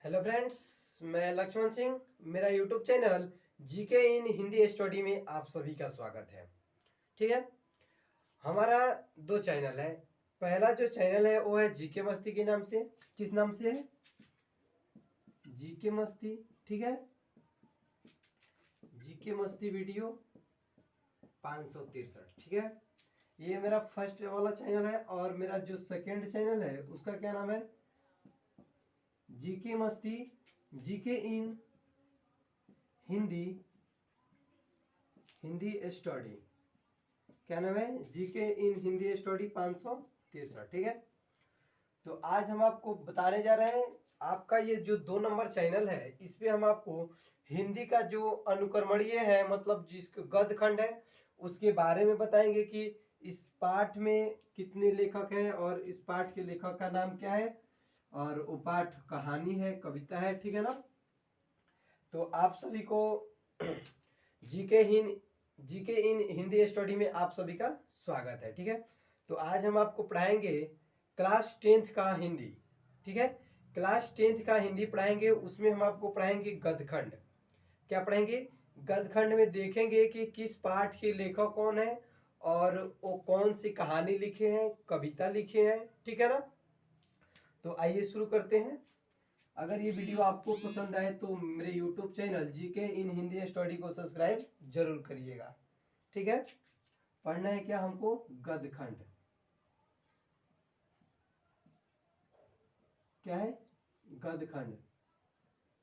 Hello friends, मैं लक्ष्मण सिंह। मेरा YouTube channel GK इन Hindi study में आप सभी का स्वागत है। ठीक है, हमारा दो चैनल है। पहला जो चैनल है वो है जीके मस्ती के नाम से। किस नाम से है? जीके मस्ती। ठीक है, जीके मस्ती वीडियो 563। ठीक है, ये मेरा फर्स्ट वाला चैनल है। और मेरा जो सेकंड चैनल है उसका क्या नाम है? जीके मस्ती, जीके इन हिंदी हिंदी स्टडी। क्या नाम है? जीके इन हिंदी स्टडी 563। ठीक है, तो आज हम आपको बताने जा रहे हैं, आपका ये जो 2 नंबर चैनल है इस पे हम आपको हिंदी का जो अनुक्रमणीय है, मतलब जिस गद्य खंड है उसके बारे में बताएंगे कि इस पाठ में कितने लेखक हैं और इस पाठ के लेखक का नाम क्या है, और वो पाठ कहानी है, कविता है। ठीक है ना? तो आप सभी को जीके इन हिंदी स्टडी में आप सभी का स्वागत है। ठीक है, तो आज हम आपको पढ़ाएंगे क्लास 10th का हिंदी। ठीक है, क्लास 10th का हिंदी पढ़ाएंगे। उसमें हम आपको पढ़ाएंगे गद्यखंड। क्या पढ़ेंगे? गद्यखंड में देखेंगे कि किस पाठ के लेखक कौन है और वो कौन सी कहानी लिखे हैं, कविता लिखे हैं। ठीक है ना? तो आइए शुरू करते हैं। अगर ये वीडियो आपको पसंद आए तो मेरे यूट्यूब चैनल जीके इन हिंदी स्टडी को सब्सक्राइब जरूर करिएगा। ठीक है, पढ़ना है क्या हमको? गद्यखंड। क्या है? गद्यखंड।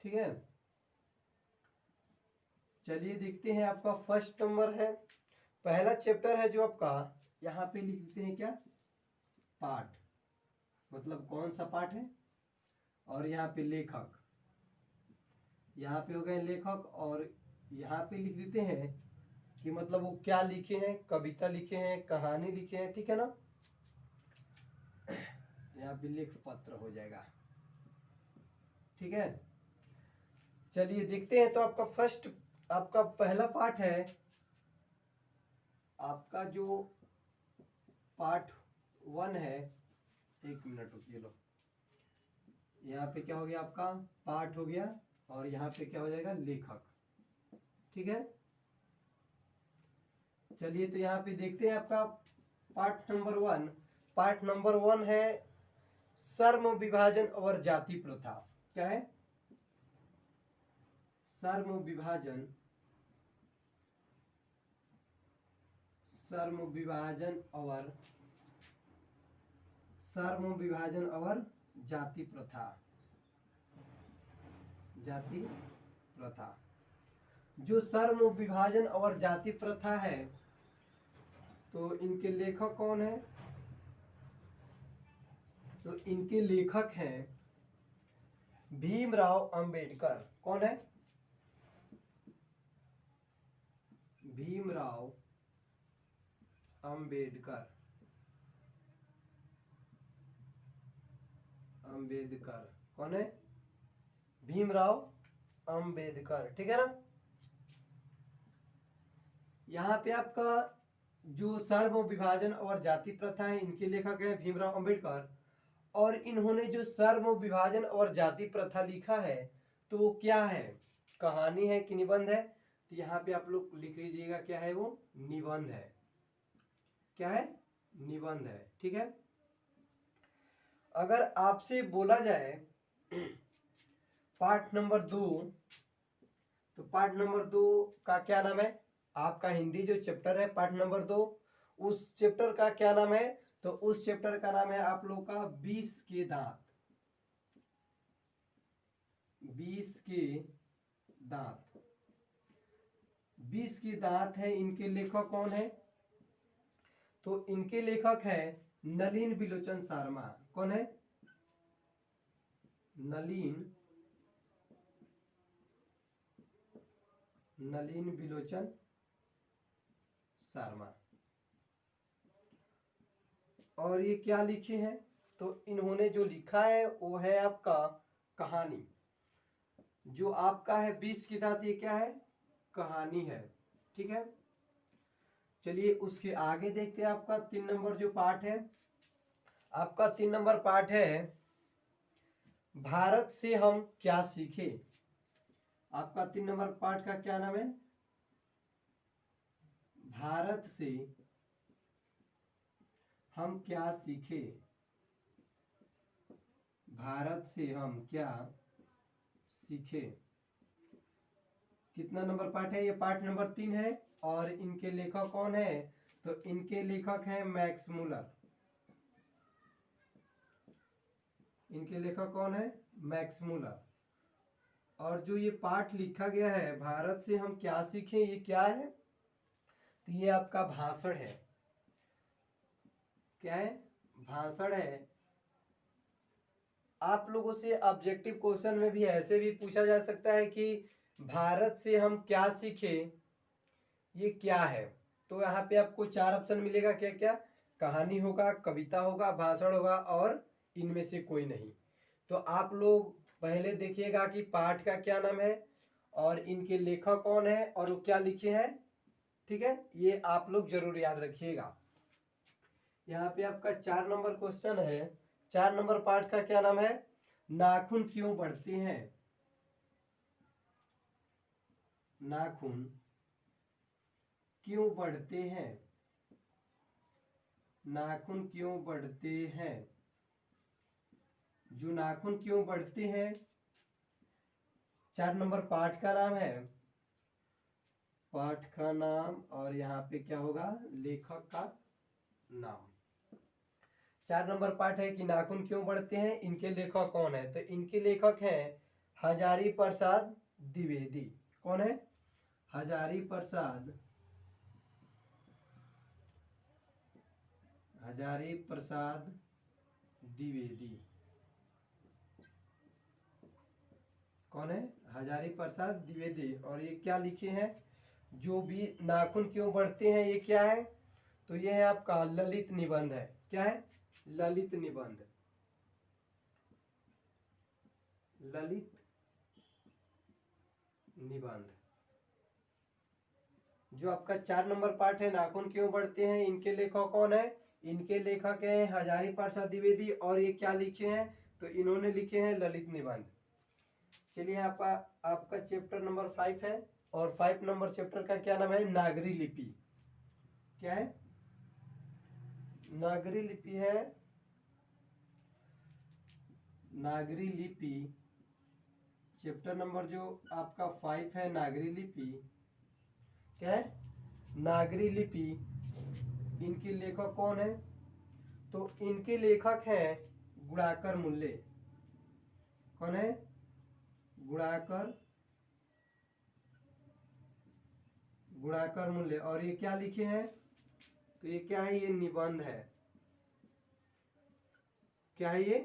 ठीक है, चलिए देखते हैं। आपका फर्स्ट नंबर है, पहला चैप्टर है जो आपका, यहाँ पे लिख देते हैं क्या? पाठ। मतलब कौन सा पाठ है, और यहाँ पे लेखक। यहाँ पे हो गए लेखक, और यहाँ पे लिख देते हैं कि मतलब वो क्या लिखे हैं, कविता लिखे हैं, कहानी लिखे हैं। ठीक है ना? यहाँ पे लेख पत्र हो जाएगा। ठीक है, चलिए देखते हैं। तो आपका पहला पाठ है, आपका जो पाठ 1 है। एक मिनट रुकिए लो। यहाँ पे क्या हो गया? आपका पाठ हो गया, और यहाँ पे क्या हो जाएगा? लेखक। ठीक है, चलिए तो यहाँ पे देखते हैं आपका पाठ नंबर 1। पाठ नंबर 1 है सर्व विभाजन और जाति प्रथा। क्या है? सर्व विभाजन, सर्व विभाजन और जाति प्रथा। जाति प्रथा, जो सर्व विभाजन और जाति प्रथा है, तो इनके लेखक कौन है? तो इनके लेखक हैं भीमराव अंबेडकर। कौन है? भीमराव अंबेडकर। अंबेडकर कौन है? भीमराव अंबेडकर। ठीक है ना? यहाँ पे आपका जो सर्व विभाजन और जाति प्रथा है, इनके लेखक हैं भीमराव अंबेडकर। और इन्होंने जो सर्व विभाजन और जाति प्रथा लिखा है, तो वो क्या है? कहानी है कि निबंध है? तो यहाँ पे आप लोग लिख लीजिएगा, क्या है वो? निबंध है। क्या है? निबंध है। ठीक है, अगर आपसे बोला जाए पाठ नंबर 2, तो पाठ नंबर 2 का क्या नाम है? आपका हिंदी जो चैप्टर है पाठ नंबर 2, उस चैप्टर का क्या नाम है? तो उस चैप्टर का नाम है आप लोग का 20 के दांत। 20 के दांत। 20 के दांत है। इनके लेखक कौन है? तो इनके लेखक है नलिन बिलोचन शर्मा। कौन है? नलिन बिलोचन शर्मा। और ये क्या लिखे हैं? तो इन्होंने जो लिखा है वो है आपका कहानी। जो आपका है 20 की दांत, ये क्या है? कहानी है। ठीक है, चलिए उसके आगे देखते हैं। आपका 3 नंबर जो पाठ है, आपका 3 नंबर पाठ है भारत से हम क्या सीखे। आपका 3 नंबर पार्ट का क्या नाम है, भारत से हम क्या सीखे, भारत से हम क्या सीखे। कितना नंबर पार्ट है, ये पार्ट नंबर 3 है। और इनके लेखक कौन है, तो इनके लेखक हैं मैक्स मूलर। इनके लेखक कौन है, मैक्स मूलर। और जो ये पाठ लिखा गया है भारत से हम क्या सीखें, ये क्या है, तो ये आपका भाषण है। क्या है, भाषण है। आप लोगों से ऑब्जेक्टिव क्वेश्चन में भी ऐसे भी पूछा जा सकता है कि भारत से हम क्या सीखे, ये क्या है। तो यहाँ पे आपको 4 ऑप्शन मिलेगा, क्या क्या, कहानी होगा, कविता होगा, भाषण होगा और इनमें से कोई नहीं। तो आप लोग पहले देखिएगा कि पाठ का क्या नाम है और इनके लेखक कौन है और वो क्या लिखे हैं। ठीक है, ये आप लोग जरूर याद रखिएगा। यहाँ पे आपका 4 नंबर क्वेश्चन है। 4 नंबर पाठ का क्या नाम है, नाखून क्यों बढ़ते हैं। नाखून क्यों बढ़ते हैं, नाखून क्यों बढ़ते हैं। जो नाखून क्यों बढ़ते हैं, 4 नंबर पाठ का नाम है, पाठ का नाम और यहाँ पे क्या होगा, लेखक का नाम। 4 नंबर पाठ है कि नाखून क्यों बढ़ते हैं, इनके लेखक कौन है, तो इनके लेखक हैं हजारी प्रसाद द्विवेदी। कौन है, हजारी प्रसाद, हजारी प्रसाद द्विवेदी। कौन है, हजारी प्रसाद द्विवेदी। और ये क्या लिखे हैं, जो भी नाखून क्यों बढ़ते हैं, ये क्या है, तो ये है आपका ललित निबंध है। क्या है, ललित निबंध, ललित निबंध। जो आपका 4 नंबर पाठ है, नाखून क्यों बढ़ते हैं, इनके लेखक कौन है, इनके लेखक हैं हजारी प्रसाद द्विवेदी। और ये क्या लिखे हैं, तो इन्होंने लिखे हैं ललित निबंध। चलिए आपका चैप्टर नंबर 5 है और 5 नंबर चैप्टर का क्या नाम है, नागरी लिपि। क्या है, नागरी लिपि है, नागरी लिपि। चैप्टर नंबर जो आपका 5 है, नागरी लिपि। क्या है, नागरी लिपि। इनके लेखक कौन है, तो इनके लेखक हैं गुणाकर मूल्य। कौन है, गुणाकर, गुणाकर मूल्य। और ये क्या लिखे हैं, तो ये क्या है, ये निबंध है। क्या है, ये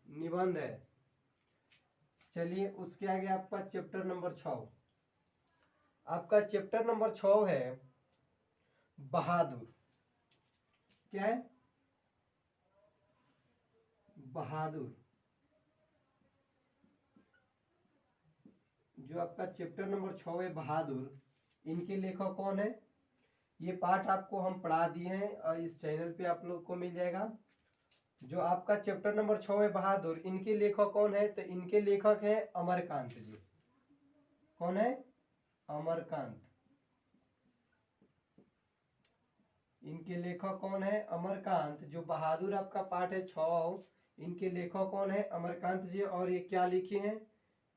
निबंध है। चलिए उसके आगे आपका चैप्टर नंबर 6। आपका चैप्टर नंबर 6 है बहादुर। क्या है, बहादुर। जो आपका चैप्टर नंबर 6 है बहादुर, इनके लेखक कौन है। ये पाठ आपको हम पढ़ा दिए हैं और इस चैनल पे आप लोग को मिल जाएगा। जो आपका चैप्टर नंबर 6 है बहादुर, इनके लेखक कौन है, तो इनके लेखक है अमरकांत जी। कौन है, अमरकांत। इनके लेखक कौन है, अमरकांत। जो बहादुर आपका पाठ है 6, इनके लेखक कौन है, अमरकांत जी। और ये क्या लिखे हैं,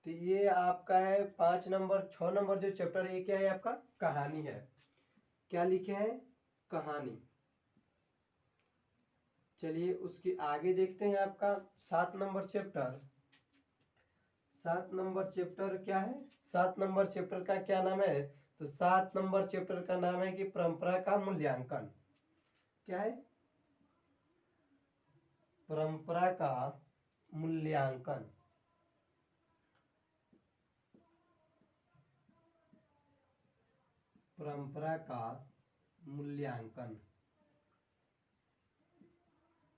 तो ये आपका है 5 नंबर 6 नंबर जो चैप्टर है, ये क्या है आपका, कहानी है। क्या लिखे हैं, कहानी। चलिए उसके आगे देखते हैं आपका 7 नंबर चैप्टर। 7 नंबर चैप्टर क्या है, 7 नंबर चैप्टर का क्या नाम है, तो 7 नंबर चैप्टर का नाम है कि परंपरा का मूल्यांकन। क्या है, परंपरा का मूल्यांकन। परंपरा का मूल्यांकन।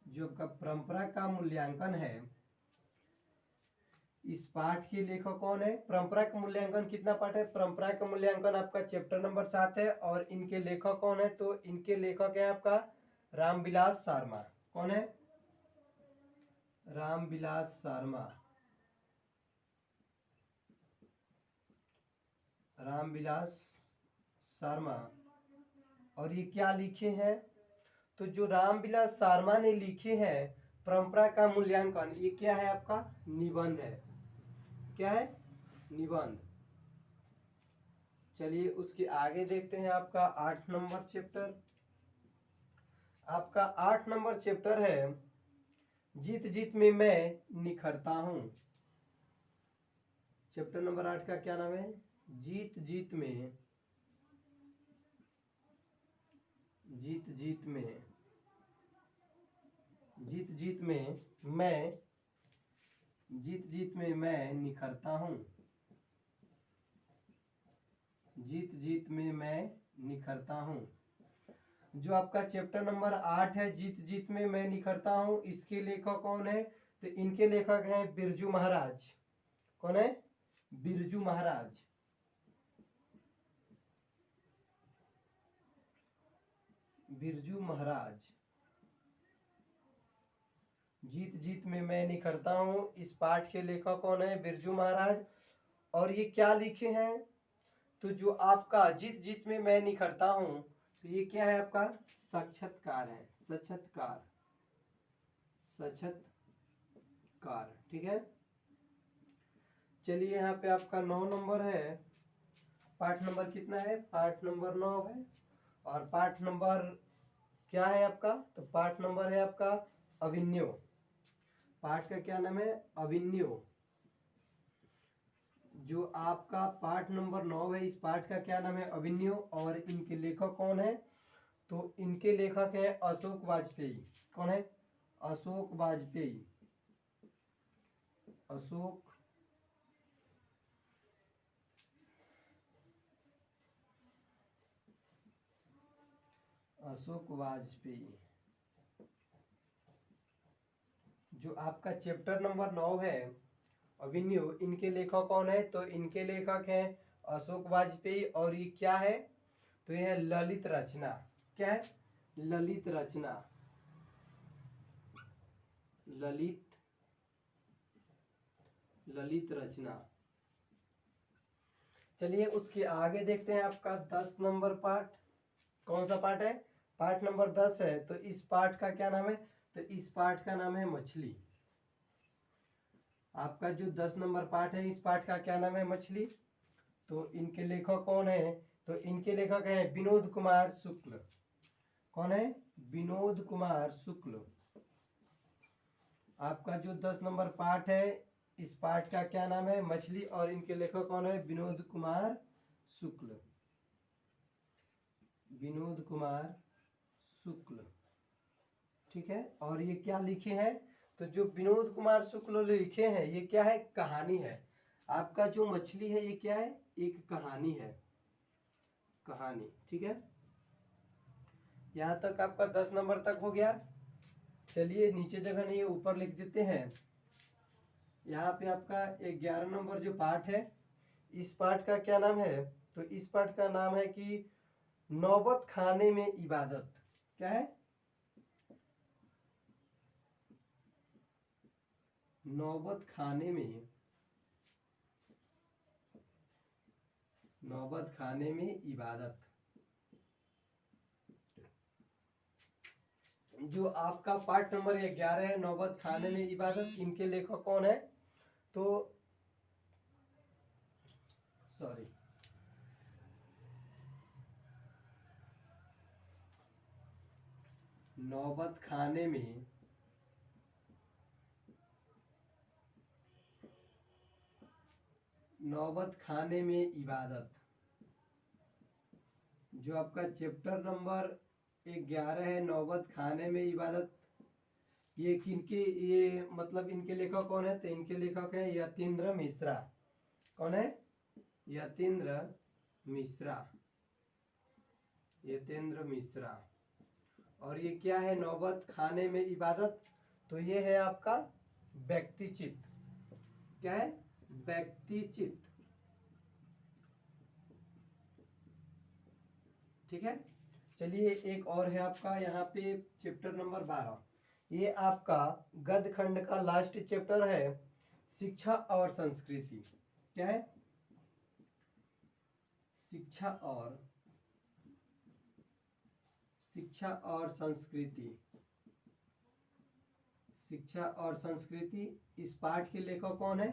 जो का परंपरा का मूल्यांकन है, इस पाठ के लेखक कौन है, परंपरा का मूल्यांकन कितना पाठ है, परंपरा का मूल्यांकन आपका चैप्टर नंबर 7 है। और इनके लेखक कौन है, तो इनके लेखक है आपका रामविलास शर्मा। कौन है, रामविलास शर्मा। रामविलास शर्मा। और ये क्या लिखे हैं? तो जो रामविलास शर्मा ने लिखे हैं परंपरा का मूल्यांकन, ये क्या है आपका? निबंध है। क्या है? निबंध। चलिए उसके आगे देखते हैं आपका 8 नंबर चैप्टर। आपका 8 नंबर चैप्टर है जीत जीत में मैं निखरता हूं। चैप्टर नंबर 8 का क्या नाम है? जीत जीत में, जीत जीत में, जीत जीत में मैं, जीत जीत में मैं निखरता हूं। जीत जीत में मैं निखरता हूं। जो आपका चैप्टर नंबर 8 है जीत जीत में मैं निखरता हूं, इसके लेखक कौन है? तो इनके लेखक हैं बिरजू महाराज। कौन है? बिरजू महाराज। बिरजू महाराज। जीत जीत में मैं निखरता हूं, इस पाठ के लेखक कौन है? बिरजू महाराज। और ये क्या लिखे हैं? तो जो आपका जीत जीत में मैं निखरता हूं, तो ये क्या है आपका? साक्षात्कार है। साक्षात्कार, साक्षात्कार। ठीक है। चलिए यहाँ पे आपका 9 नंबर है। पाठ नंबर कितना है? पाठ नंबर 9 है। और पाठ नंबर क्या है आपका? तो पाठ नंबर है आपका अभिन्यो। पाठ का क्या नाम है? अभिन्यो। जो आपका पाठ नंबर 9 है, इस पाठ का क्या नाम है? अभिन्यो। और इनके लेखक कौन है? तो इनके लेखक है अशोक वाजपेयी। कौन है? अशोक वाजपेयी। अशोक अशोक वाजपेयी। जो आपका चैप्टर नंबर 9 है अभिन्यू, इनके लेखक कौन है? तो इनके लेखक हैं अशोक वाजपेयी। और ये क्या है? तो ये है ललित रचना। क्या है? ललित रचना। ललित रचना। चलिए उसके आगे देखते हैं आपका 10 नंबर पाठ। कौन सा पाठ है? पाठ नंबर 10 है। तो इस पाठ का क्या नाम है? तो इस पाठ का नाम है मछली। आपका जो 10 नंबर पाठ है, इस पाठ का क्या नाम है? मछली। तो इनके लेखक कौन है? तो इनके लेखक हैं विनोद कुमार शुक्ल। कौन है? विनोद कुमार शुक्ल। आपका जो 10 नंबर पाठ है, इस पाठ का क्या नाम है? मछली। और इनके लेखक कौन है? विनोद कुमार शुक्ल। विनोद कुमार शुक्ल। ठीक है। और ये क्या लिखे हैं? तो जो विनोद कुमार शुक्ल लिखे हैं, ये क्या है? कहानी है। आपका जो मछली है, ये क्या है? एक कहानी है। कहानी। ठीक है। यहां तक आपका 10 नंबर तक हो गया। चलिए नीचे जगह नहीं है, ऊपर लिख देते हैं। यहाँ पे आपका 11 नंबर जो पाठ है, इस पाठ का क्या नाम है? तो इस पाठ का नाम है कि नौबत खाने में इबादत। क्या है? नौबत खाने में, नौबत खाने में इबादत। जो आपका पाठ नंबर 11 है नौबत खाने में इबादत, इनके लेखक कौन है? तो सॉरी, नौबत खाने में, नौबत खाने में इबादत। जो आपका चैप्टर नंबर 11 है नौबत खाने में इबादत, ये किनके, ये मतलब इनके लेखक कौन है? तो इनके लेखक है यतीन्द्र मिश्रा। कौन है? यतीन्द्र मिश्रा। यतीन्द्र मिश्रा। और ये क्या है? नौबत खाने में इबादत। तो ये है आपका व्यक्तिचित। क्या है? व्यक्तिचित। ठीक है। चलिए एक और है आपका यहाँ पे चैप्टर नंबर 12। ये आपका गद्य खंड का लास्ट चैप्टर है, शिक्षा और संस्कृति। क्या है? शिक्षा और संस्कृति। शिक्षा और संस्कृति, इस पाठ के लेखक कौन है?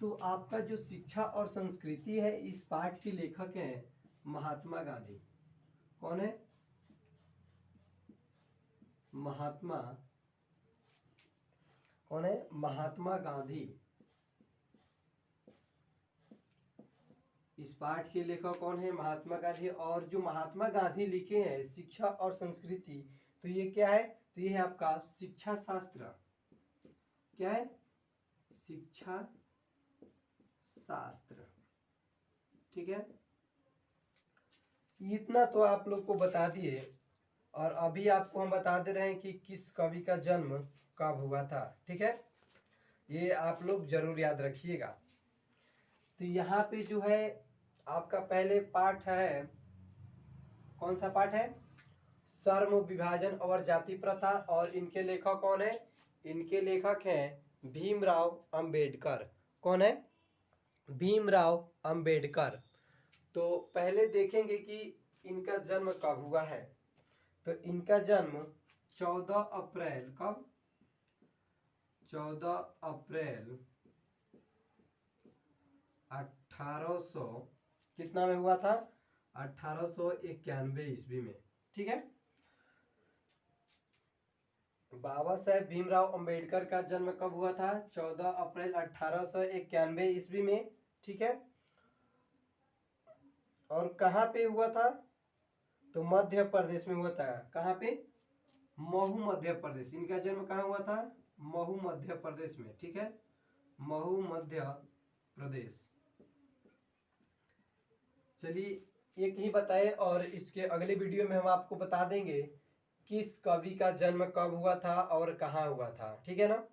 तो आपका जो शिक्षा और संस्कृति है, इस पाठ के लेखक हैं महात्मा गांधी। कौन है? महात्मा गांधी। इस पाठ के लेखक कौन है? महात्मा गांधी। और जो महात्मा गांधी लिखे हैं शिक्षा और संस्कृति, तो ये क्या है? तो ये है आपका शिक्षा शास्त्र। क्या है? शिक्षा शास्त्र। ठीक है, इतना तो आप लोग को बता दिए। और अभी आपको हम बता दे रहे हैं कि किस कवि का जन्म कब हुआ था। ठीक है, ये आप लोग जरूर याद रखिएगा। तो यहाँ पे जो है आपका पहले पाठ है, कौन सा पाठ है? श्रम विभाजन और जाति प्रथा। और इनके लेखक कौन है? इनके लेखक हैं भीमराव अंबेडकर। कौन है? भीमराव अंबेडकर। तो पहले देखेंगे कि इनका जन्म कब हुआ है। तो इनका जन्म 14 अप्रैल, कब? 14 अप्रैल 1800 कितना में हुआ था? 1891 ईस्वी में। ठीक है, बाबा साहेब भीमराव अंबेडकर का जन्म कब हुआ था? 14 अप्रैल 1891 ईस्वी में। ठीक है, और कहाँ पे हुआ था? तो मध्य प्रदेश में हुआ था। कहाँ पे? महू मध्य प्रदेश। इनका जन्म कहाँ हुआ था? महू मध्य प्रदेश में। ठीक है, महू मध्य प्रदेश। चलिए एक ही बताए, और इसके अगले वीडियो में हम आपको बता देंगे किस कवि का जन्म कब हुआ था और कहाँ हुआ था। ठीक है ना,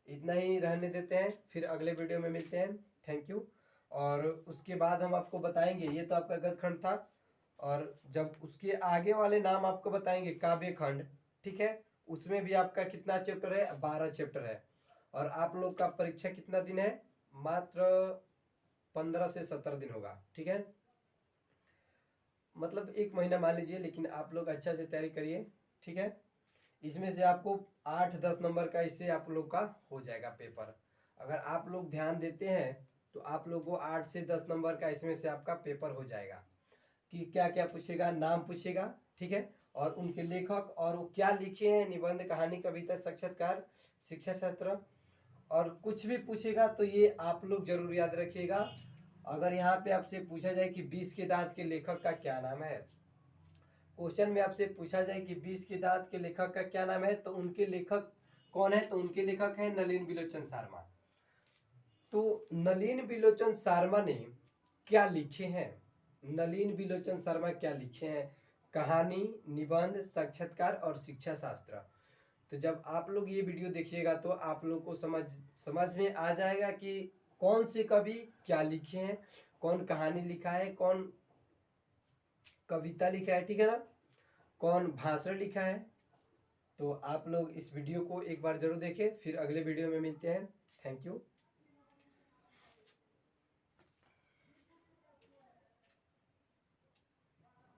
इतना ही रहने देते हैं, फिर अगले वीडियो में मिलते हैं। Thank you. और उसके बाद हम आपको बताएंगे, ये तो आपका गद्य खंड था, और जब उसके आगे वाले नाम आपको बताएंगे काव्य खंड। ठीक है, उसमें भी आपका कितना चैप्टर है? 12 चैप्टर है। और आप लोग का परीक्षा कितना दिन है? मात्र 15 से 17 दिन होगा। ठीक है, मतलब 1 महीना मान लीजिए, लेकिन आप लोग अच्छा से तैयारी करिए। ठीक है, इसमें से आपको 8-10 नंबर का इससे आप लोग का हो जाएगा पेपर। अगर आप लोग ध्यान देते हैं तो आप लोग को 8 से 10 नंबर का इसमें से आपका पेपर हो जाएगा। कि क्या क्या पूछेगा? नाम पूछेगा। ठीक है, और उनके लेखक और वो क्या लिखे हैं, निबंध, कहानी, कविता, साक्षात्कार, शिक्षा शास्त्र, और कुछ भी पूछेगा तो ये आप लोग जरूर याद रखिएगा। अगर यहाँ पे आपसे पूछा जाए कि 20 के दांत के लेखक का क्या नाम है, क्वेश्चन में आपसे पूछा जाए कि 20 के दांत के लेखक का क्या नाम है, तो उनके लेखक कौन है? तो उनके लेखक हैं नलिन बिलोचन शर्मा। तो नलिन बिलोचन शर्मा ने क्या लिखे हैं? नलिन बिलोचन शर्मा क्या लिखे हैं? कहानी, निबंध, साक्षात्कार और शिक्षा शास्त्र। तो जब आप लोग ये वीडियो देखिएगा तो आप लोग को समझ में आ जाएगा कि कौन से कवि क्या लिखे हैं, कौन कहानी लिखा है, कौन कविता लिखा है। ठीक है ना, कौन भाषण लिखा है। तो आप लोग इस वीडियो को एक बार जरूर देखें, फिर अगले वीडियो में मिलते हैं। Thank you.